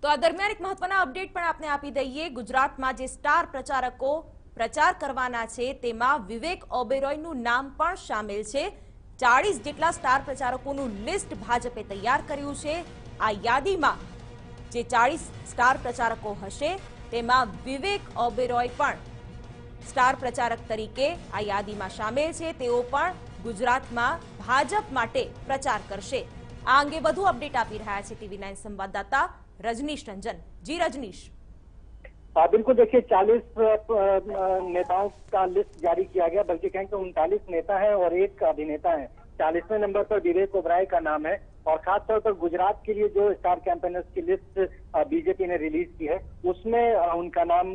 તો આ દરમિયાન એક મહત્વના અપડેટ પણ આપને આપી દઈએ। ગુજરાતમાં જે સ્ટાર પ્રચારકો પ્રચાર કરવાના છે તેમાં વિવેક ઓબેરોયનું નામ પણ સામેલ છે। 40 જેટલા સ્ટાર પ્રચારકોનું લિસ્ટ ભાજપે તૈયાર કર્યું છે। આ યાદીમાં જે 40 સ્ટાર પ્રચારકો હશે તેમાં વિવેક ઓબેરોય પણ સ્ટાર પ્રચારક તરીકે આ યાદીમાં સામેલ છે। તેઓ પણ ગુજરાતમાં ભાજપ માટે પ્રચાર કરશે। આ અંગે વધુ અપડેટ આપી રહ્યા છે ટીવી9 સંવાદદાતા रजनीश रंजन। जी रजनीश। बिल्कुल, देखिए 40 नेताओं का लिस्ट जारी किया गया, बल्कि कहें कि 39 नेता है और एक अभिनेता है। 40वें नंबर पर विवेक ओबराय का नाम है और खासतौर पर गुजरात के लिए जो स्टार कैंपेनर्स की लिस्ट बीजेपी ने रिलीज की है उसमें उनका नाम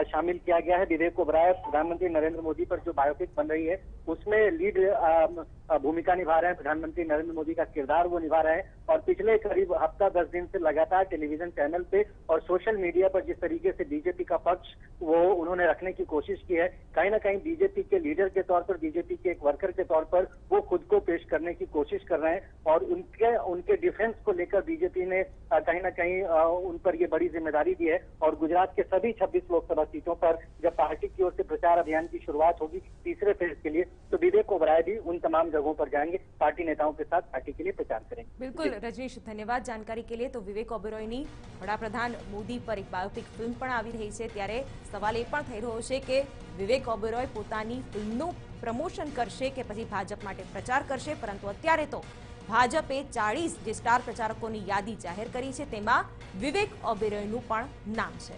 शामिल किया गया है। विवेक ओबराय प्रधानमंत्री नरेंद्र मोदी पर जो बायोपिक बन रही है उसमें लीड भूमिका निभा रहे हैं। प्रधानमंत्री नरेंद्र मोदी का किरदार वो निभा रहे हैं और पिछले करीब हफ्ता 10 दिन से लगातार टेलीविजन चैनल पे और सोशल मीडिया पर जिस तरीके से बीजेपी का पक्ष वो उन्होंने रखने की कोशिश की है, कहीं ना कहीं बीजेपी के लीडर के तौर पर, बीजेपी के एक वर्कर के तौर पर वो खुद को पेश करने की कोशिश कर रहे हैं और उनके डिफेंस को लेकर बीजेपी ने कहीं ना कहीं उन पर ये बड़ी जिम्मेदारी दी है। और गुजरात के सभी 26 लोकसभा सीटों पर जब पार्टी की ओर से प्रचार अभियान की शुरुआत होगी तीसरे फेज के लिए, तो विवेक ओबराय भी उन तमाम जगहों पर जाएंगे, पार्टी नेताओं के साथ पार्टी के लिए प्रचार करेंगे। बिल्कुल रजनीश, धन्यवाद जानकारी के लिए। तो विवेक ओबेरोयની વડાપ્રધાન મોદી પર એક બાયોપિક ફિલ્મ પણ આવી રહી છે, ત્યારે સવાલ એ પણ થઈ રહ્યો છે કે વિવેક ઓબેરોય પોતાની ફિલ્મનું પ્રમોશન કરશે કે પછી ભાજપ માટે પ્રચાર કરશે। પરંતુ અત્યારે તો ભાજપે 40 જે સ્ટાર પ્રચારકોની યાદી જાહેર કરી છે તેમાં વિવેક ઓબેરોયનું પણ નામ છે।